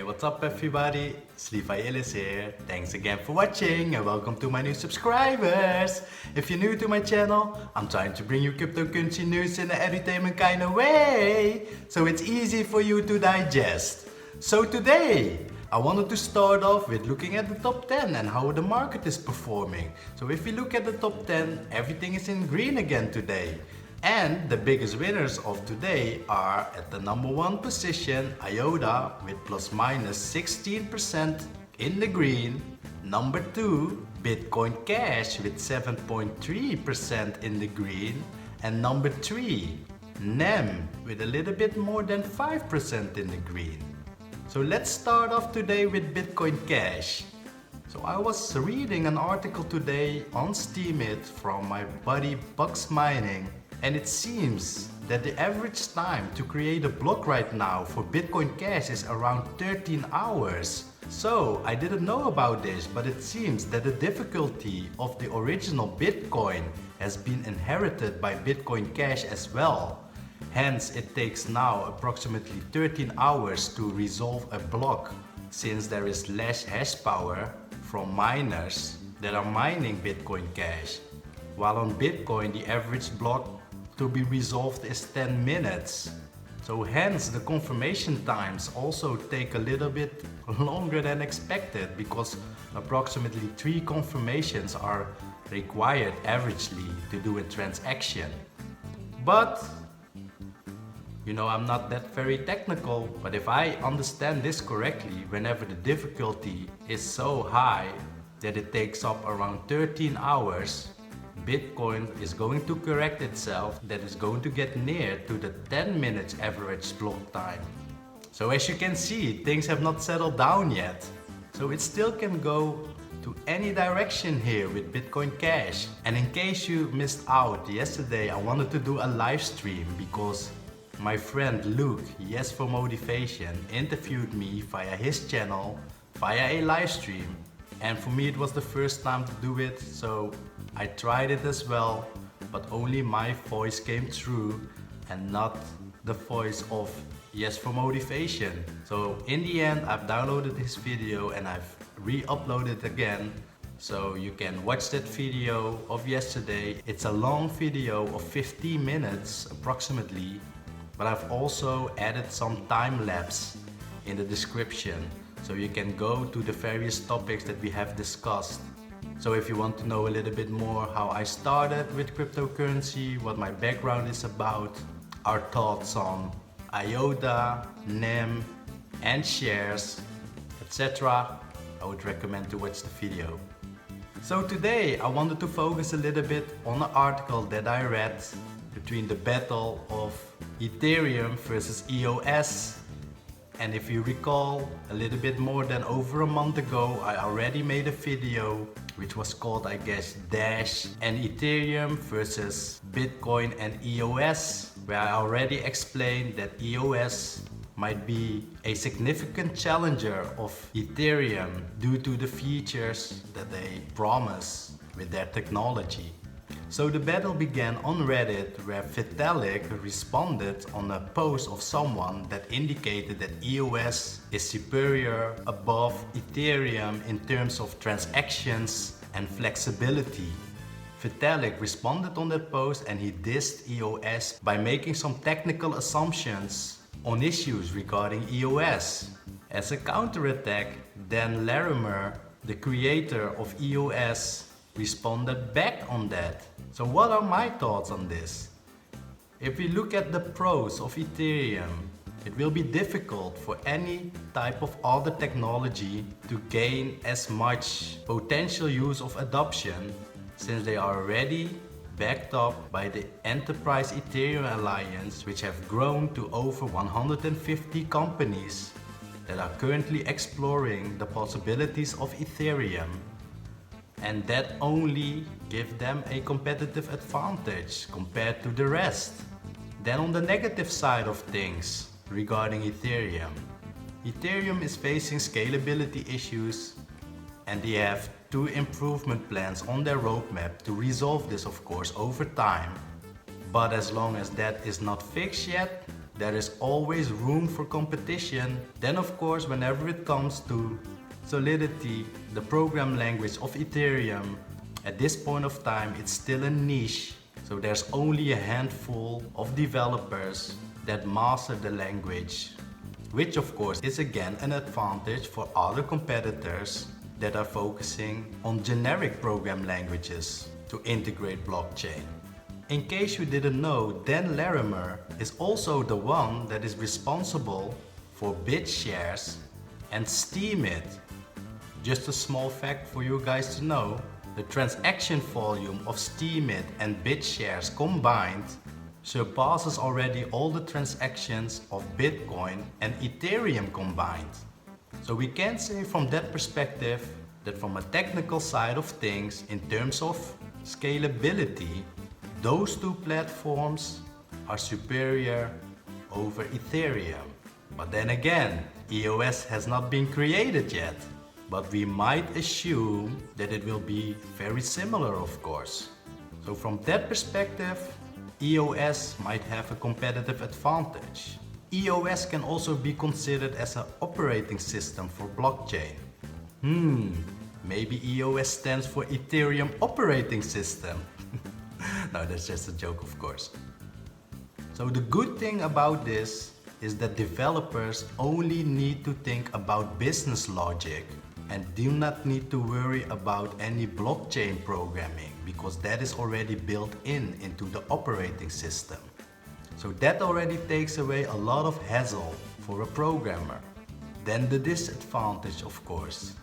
Hey, what's up everybody? It's Vitalik here. Thanks again for watching and welcome to my new subscribers. If you're new to my channel, I'm trying to bring you cryptocurrency news in an entertainment kind of way, so it's easy for you to digest. So today, I wanted to start off with looking at the top 10 and how the market is performing. So if you look at the top 10, everything is in green again today. And the biggest winners of today are at the number 1 position, IOTA with plus minus 16% in the green. Number 2, Bitcoin Cash with 7.3% in the green. And number 3, NEM with a little bit more than 5% in the green. So let's start off today with Bitcoin Cash. So I was reading an article today on Steemit from my buddy Bucks Mining. And it seems that the average time to create a block right now for Bitcoin Cash is around 13 hours. So I didn't know about this, but it seems that the difficulty of the original Bitcoin has been inherited by Bitcoin Cash as well. Hence it takes now approximately 13 hours to resolve a block, since there is less hash power from miners that are mining Bitcoin Cash. While on Bitcoin the average block to be resolved is 10 minutes. So hence the confirmation times also take a little bit longer than expected, because approximately 3 confirmations are required averagely to do a transaction. But you know, I'm not that very technical, but if I understand this correctly, whenever the difficulty is so high that it takes up around 13 hours, Bitcoin is going to correct itself, that is going to get near to the 10 minutes average block time. So as you can see, things have not settled down yet. So it still can go to any direction here with Bitcoin Cash. And in case you missed out, yesterday I wanted to do a live stream because my friend Luke, Yes for Motivation, interviewed me via his channel, via a live stream. And for me it was the first time to do it, so I tried it as well, but only my voice came through and not the voice of Yes for Motivation. So in the end I've downloaded his video and I've re-uploaded it again, so you can watch that video of yesterday. It's a long video of 15 minutes approximately, but I've also added some time lapse in the description, so you can go to the various topics that we have discussed. So if you want to know a little bit more how I started with cryptocurrency, what my background is about, our thoughts on IOTA, NEM and shares, etc., I would recommend to watch the video. So today I wanted to focus a little bit on an article that I read between the battle of Ethereum versus EOS. And if you recall, a little bit more than over a month ago, I already made a video which was called, I guess, Dash and Ethereum versus Bitcoin and EOS, where I already explained that EOS might be a significant challenger of Ethereum due to the features that they promise with their technology. So the battle began on Reddit, where Vitalik responded on a post of someone that indicated that EOS is superior above Ethereum in terms of transactions and flexibility. Vitalik responded on that post and he dissed EOS by making some technical assumptions on issues regarding EOS. As a counterattack, Dan Larimer, the creator of EOS, responded back on that. So what are my thoughts on this? If we look at the pros of Ethereum, it will be difficult for any type of other technology to gain as much potential use of adoption, since they are already backed up by the Enterprise Ethereum Alliance, which have grown to over 150 companies that are currently exploring the possibilities of Ethereum. And that only gives them a competitive advantage compared to the rest. Then on the negative side of things regarding Ethereum, Ethereum is facing scalability issues and they have 2 improvement plans on their roadmap to resolve this, of course, over time. But as long as that is not fixed yet, there is always room for competition. Then of course, whenever it comes to Solidity, the program language of Ethereum, at this point of time it's still a niche. So there's only a handful of developers that master the language, which of course is again an advantage for other competitors that are focusing on generic program languages to integrate blockchain. In case you didn't know, Dan Larimer is also the one that is responsible for BitShares and Steemit. Just a small fact for you guys to know, the transaction volume of Steemit and BitShares combined surpasses already all the transactions of Bitcoin and Ethereum combined. So we can say from that perspective that from a technical side of things, in terms of scalability, those two platforms are superior over Ethereum. But then again, EOS has not been created yet. But we might assume that it will be very similar, of course. So from that perspective, EOS might have a competitive advantage. EOS can also be considered as an operating system for blockchain. Maybe EOS stands for Ethereum Operating System. No, that's just a joke, of course. So the good thing about this is that developers only need to think about business logic and do not need to worry about any blockchain programming, because that is already built into the operating system. So that already takes away a lot of hassle for a programmer. Then the disadvantage, of course,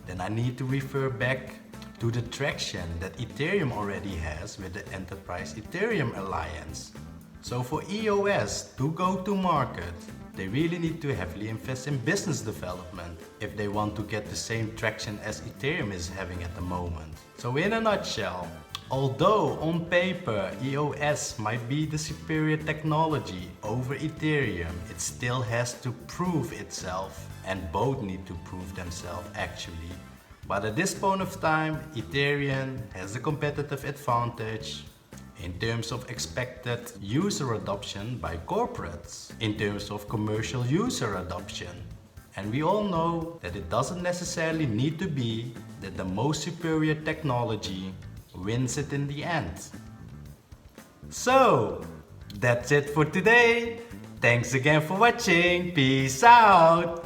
then I need to refer back to the traction that Ethereum already has with the Enterprise Ethereum Alliance. So for EOS to go to market, they really need to heavily invest in business development if they want to get the same traction as Ethereum is having at the moment. So in a nutshell, although on paper EOS might be the superior technology over Ethereum, it still has to prove itself, and both need to prove themselves actually. But at this point of time, Ethereum has a competitive advantage in terms of expected user adoption by corporates, in terms of commercial user adoption. And we all know that it doesn't necessarily need to be that the most superior technology wins it in the end. So, that's it for today. Thanks again for watching. Peace out.